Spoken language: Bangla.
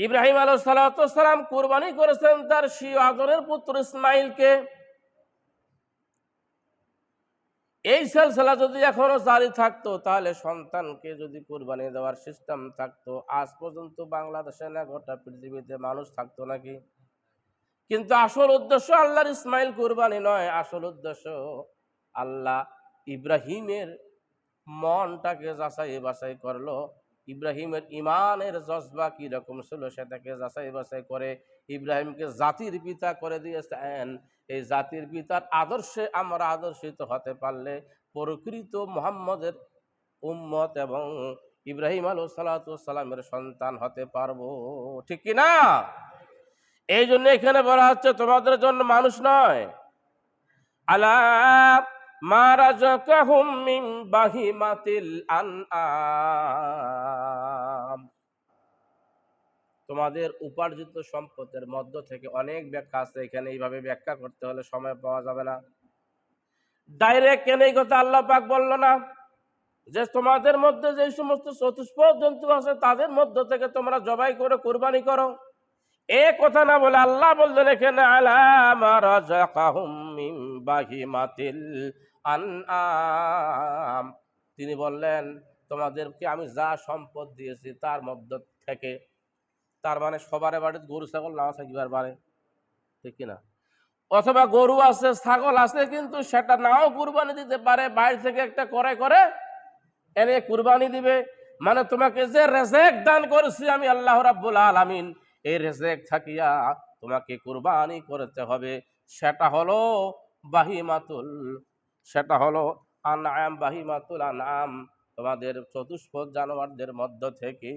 ইব্রাহিম আলাইহিস সালাম কুরবানি করেছেন তার স্বীয় আদরের পুত্র ইসমাইলকে। এই সিলসিলা যদি এখনো জারি থাকতো, তাহলে সন্তানকে যদি কুরবানি দেওয়ার সিস্টেম থাকতো, আজ পর্যন্ত বাংলাদেশে না গোটা পৃথিবীতে মানুষ থাকতো নাকি? কিন্তু আসল উদ্দেশ্য আল্লাহর ইসমাইল কুরবানি নয়, আসল উদ্দেশ্য আল্লাহ ইব্রাহিমের মনটাকে যাচাই বাছাই করলো। ইব্রাহিমের ইমানের জজবা কি রকম ছিল সেটাকে যাচাই বাছাই করে ইব্রাহিমকে জাতির পিতা করে দিয়েছেন। এই জাতির পিতার আদর্শে আমরা আদর্শিত হতে পারলে প্রকৃত মুহাম্মদের উম্মত এবং ইব্রাহিম আলাইহিস সালামের সন্তান হতে পারবো, ঠিক কি না? এই জন্য এখানে বলা হচ্ছে তোমাদের জন্য মানুষ নয়, আলা মা রাযাকাহুম মিন বাহিমাতিল আনআম, তোমাদের উপার্জিত সম্পদের মধ্য থেকে অনেক ব্যাখ্যা আছে, এখানে এইভাবে ব্যাখ্যা করতে হলে সময় পাওয়া যাবে না। ডাইরেক্ট কেন এই কথা আল্লাহ পাক বলল না যে তোমাদের মধ্যে যে সমস্ত চতুষ্পদ জন্তু আছে তাদের মধ্য থেকে তোমরা জবাই করে কুরবানি করো, এ কথা না বলে আল্লাহ বললেন এখানে আলা মা রাযাকাহুম মিন বাহিমাতিল আনআম, তিনি বললেন তোমাদেরকে আমি যা সম্পদ দিয়েছি তার মধ্য থেকে। তার মানে সবার বাড়িতে গরু ছাগল নাও থাকিবার পারে, ঠিক কিনা? অথবা গরু আছে ছাগল আছে কিন্তু সেটা নাও কুরবানি দিতে পারে, বাইরে থেকে একটা করে করে এনে কুরবানি দিবে। মানে তোমাকে যে রেজেক দান করেছি আমি আল্লাহ রাব্বুল আলামিন, এই রেজেক থাকিয়া তোমাকে কুরবানি করতে হবে। সেটা হলো বাহিমাতুল, সেটা হলো আনআম, বাহিমাতুল আনআম, তোমাদের চতুষ্পদ জানোয়ারদের মধ্য থেকে।